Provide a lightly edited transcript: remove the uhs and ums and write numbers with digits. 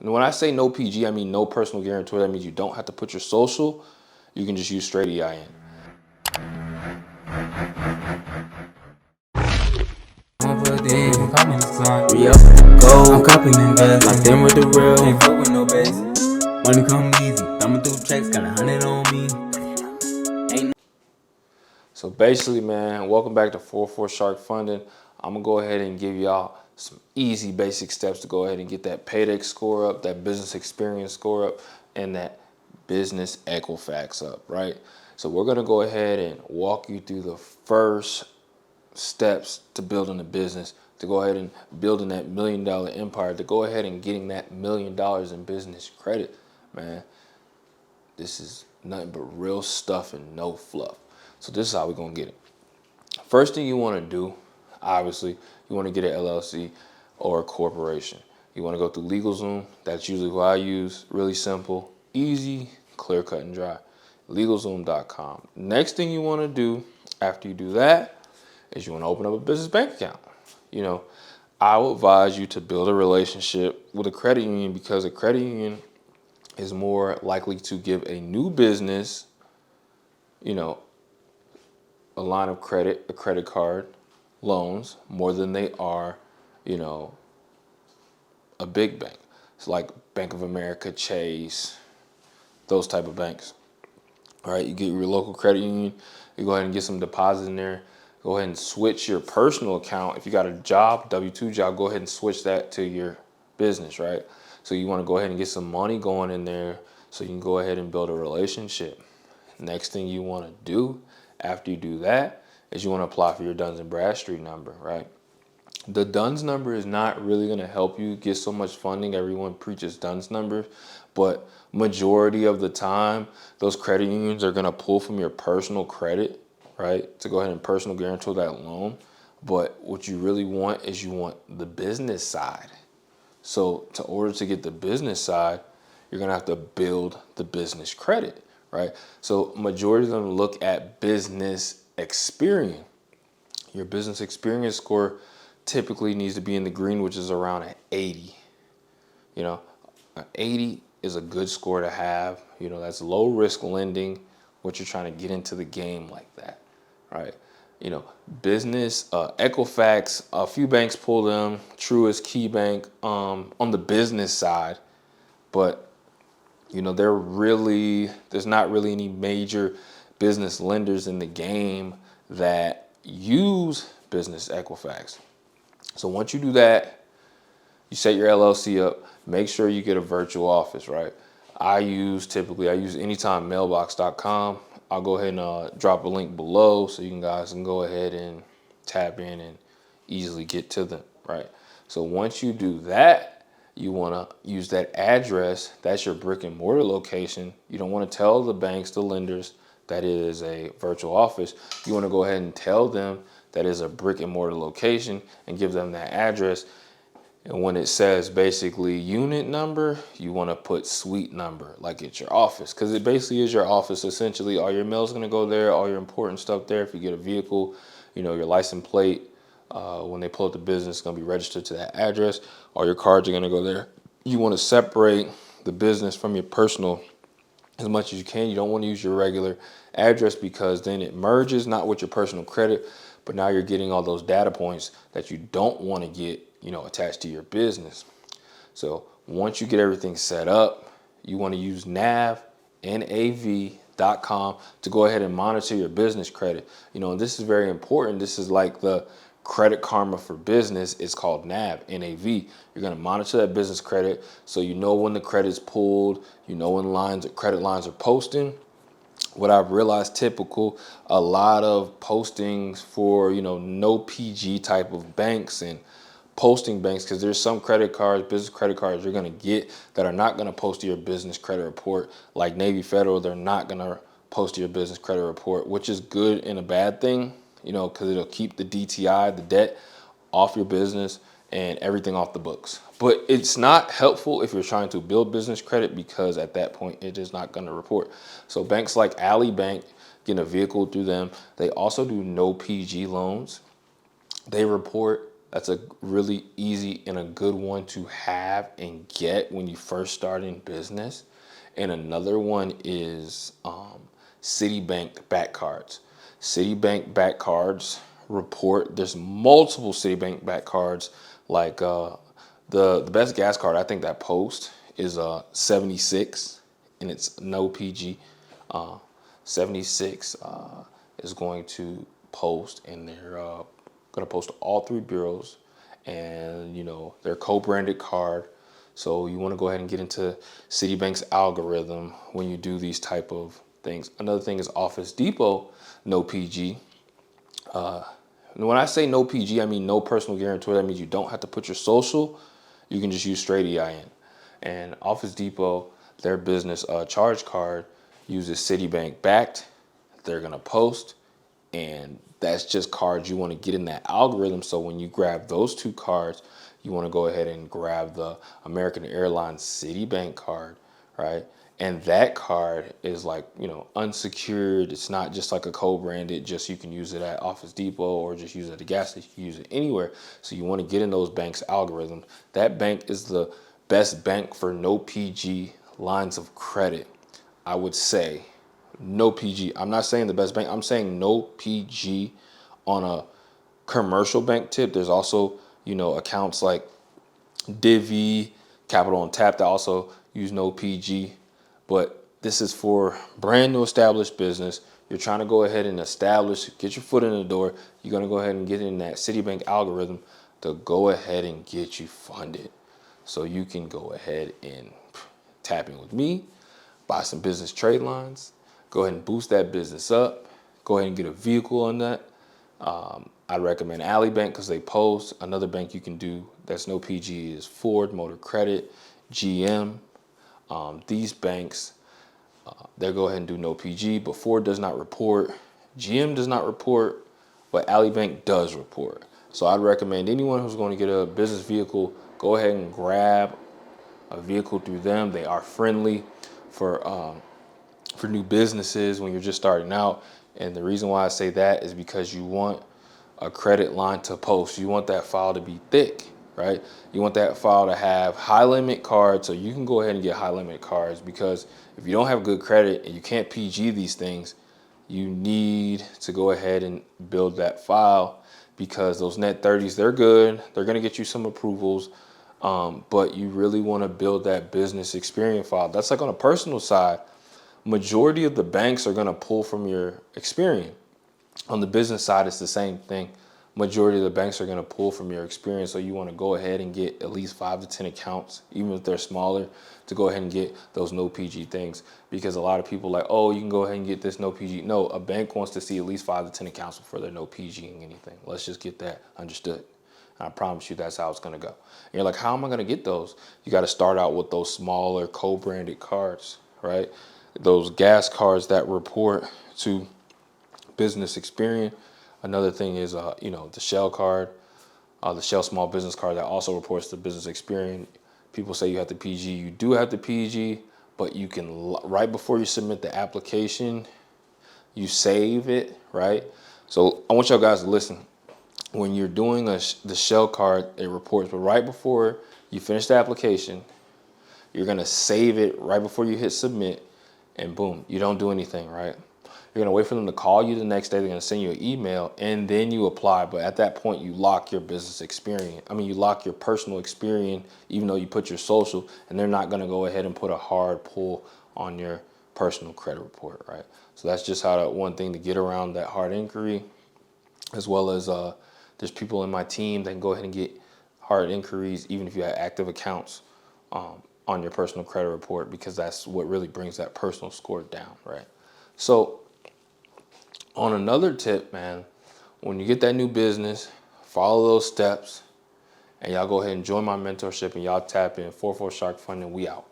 And when I say no PG, I mean no personal guarantor. That means you don't have to put your social. You can just use straight EIN. I'm copping invest, locked in with the real. Ain't fuck with no base. Money come easy. Thumbing through checks, got 100 on me. So basically, man, welcome back to 44 Shark Funding. I'm gonna go ahead and give y'all some easy basic steps to go ahead and get that paydex score up, that business experience score up, and that business Equifax up, right? So we're gonna go ahead and walk you through the first steps to building a business, to go ahead and building that $1 million empire, to go ahead and getting that $1 million in business credit, man. This is nothing but real stuff and no fluff. So this is how we're gonna get it. First thing you want to do, obviously, you want to get an LLC or a corporation. You want to go through LegalZoom. That's usually what I use. Really simple, easy, clear, cut, and dry. LegalZoom.com. Next thing you want to do after you do that is you want to open up a business bank account. You know, I would advise you to build a relationship with a credit union, because a credit union is more likely to give a new business, you know, a line of credit, a credit card, loans, more than they are, you know, a big bank. It's like Bank of America, Chase, those type of banks. All right, you get your local credit union, you go ahead and get some deposits in there. Go ahead and switch your personal account. If you got a job, W-2 job, go ahead and switch that to your business, right? So you want to go ahead and get some money going in there so you can go ahead and build a relationship. Next thing you want to do after you do that is you want to apply for your Duns and Bradstreet number, right? The DUNS number is not really going to help you get so much funding. Everyone preaches DUNS numbers, but majority of the time, those credit unions are going to pull from your personal credit, right, to go ahead and personal guarantor that loan. But what you really want is you want the business side. So to order to get the business side, you're going to have to build the business credit, right? So majority of them look at business experience. Your business experience score typically needs to be in the green, which is around an 80. You know, an 80 is a good score to have. You know, that's low risk lending, what you're trying to get into the game like that, right? You know, business, Equifax, a few banks pull them, Truist, KeyBank, on the business side, but you know, there's not really any major business lenders in the game that use business Equifax. So once you do that, you set your LLC up, make sure you get a virtual office, right? I use anytimemailbox.com. I'll go ahead and drop a link below so you guys can go ahead and tap in and easily get to them, right? So once you do that, you want to use that address. That's your brick and mortar location. You don't want to tell the banks, the lenders, that it is a virtual office. You want to go ahead and tell them that is a brick and mortar location and give them that address. And when it says basically unit number, you want to put suite number, like it's your office, because it basically is your office. Essentially, all your mail's going to go there, all your important stuff there. If you get a vehicle, you know, your license plate, when they pull up the business, it's going to be registered to that address. All your cards are going to go there. You want to separate the business from your personal as much as you can. You don't want to use your regular address, because then it merges not with your personal credit, but now you're getting all those data points that you don't want to get, you know, attached to your business. So once you get everything set up, you want to use nav.com to go ahead and monitor your business credit. You know, and this is very important. This is like the Credit Karma for business. It's called NAV. You're going to monitor that business credit so you know when the credit's pulled, you know when credit lines are posting. What I've realized, typical, a lot of postings for, you know, no PG type of banks and posting banks, because there's some credit cards, business credit cards you're going to get that are not going to post to your business credit report. Like Navy Federal, they're not going to post to your business credit report, which is good and a bad thing, you know, because it'll keep the DTI, the debt, off your business and everything off the books. But it's not helpful if you're trying to build business credit, because at that point it is not going to report. So banks like Ally Bank, getting a vehicle through them, they also do no PG loans. They report That's a really easy and a good one to have and get when you first start in business. And another one is Citibank back cards. Citibank back cards report. There's multiple Citibank back cards. Like the best gas card I think that post is 76, and it's no PG. 76 is going to post, and they're going to post all three bureaus, and they're co-branded card. So you want to go ahead and get into Citibank's algorithm when you do these type of things. Another thing is Office Depot, no PG. When I say no PG, I mean no personal guarantor. That means you don't have to put your social. You can just use straight EIN. And Office Depot, their business charge card uses Citibank backed. They're going to post, and that's just cards you want to get in that algorithm. So when you grab those two cards, you want to go ahead and grab the American Airlines Citibank card, right? And that card is like, unsecured. It's not just like a co-branded, just you can use it at Office Depot or just use it at a gas station. You can use it anywhere. So you want to get in those banks' algorithms. That bank is the best bank for no PG lines of credit. I would say no PG. I'm not saying the best bank. I'm saying no PG on a commercial bank tip. There's also, accounts like Divvy, Capital on Tap that also use no PG. But this is for brand new established business. You're trying to go ahead and get your foot in the door. You're going to go ahead and get in that Citibank algorithm to go ahead and get you funded. So you can go ahead and tap in with me, buy some business trade lines, go ahead and boost that business up, go ahead and get a vehicle on that. I recommend Ally Bank because they post. Another bank you can do that's no PG is Ford Motor Credit, GM. These banks, they'll go ahead and do no PG, but Ford does not report. GM does not report, but Ally Bank does report. So I'd recommend anyone who's going to get a business vehicle, go ahead and grab a vehicle through them. They are friendly for new businesses when you're just starting out. And the reason why I say that is because you want a credit line to post. You want that file to be thick, right? You want that file to have high limit cards, so you can go ahead and get high limit cards, because if you don't have good credit and you can't PG these things, you need to go ahead and build that file, because those net 30s, they're good. They're going to get you some approvals, but you really want to build that business experience file. That's like on a personal side. Majority of the banks are going to pull from your experience. On the business side, it's the same thing. Majority of the banks are going to pull from your experience. So you want to go ahead and get at least 5 to 10 accounts, even if they're smaller, to go ahead and get those no PG things. Because a lot of people are like, oh, you can go ahead and get this no PG. No, a bank wants to see at least 5 to 10 accounts before they're no PGing anything. Let's just get that understood. And I promise you that's how it's going to go. And you're like, how am I going to get those? You got to start out with those smaller co-branded cards, right? Those gas cards that report to business experience. Another thing is, the Shell card, the Shell small business card that also reports to business experience. People say you have to PG. You do have to PG, but you can, right before you submit the application, you save it, right? So I want y'all guys to listen. When you're doing the Shell card, it reports, but right before you finish the application, you're going to save it right before you hit submit, and boom, you don't do anything, right? You're going to wait for them to call you the next day. They're going to send you an email, and then you apply. But at that point, you lock your business experience. You lock your personal experience, even though you put your social, and they're not going to go ahead and put a hard pull on your personal credit report, right? So that's just how one thing to get around that hard inquiry, as well as there's people in my team that can go ahead and get hard inquiries, even if you have active accounts on your personal credit report, because that's what really brings that personal score down, right? So on another tip, man, when you get that new business, follow those steps, and y'all go ahead and join my mentorship, and y'all tap in 44 Shark Funding. We out.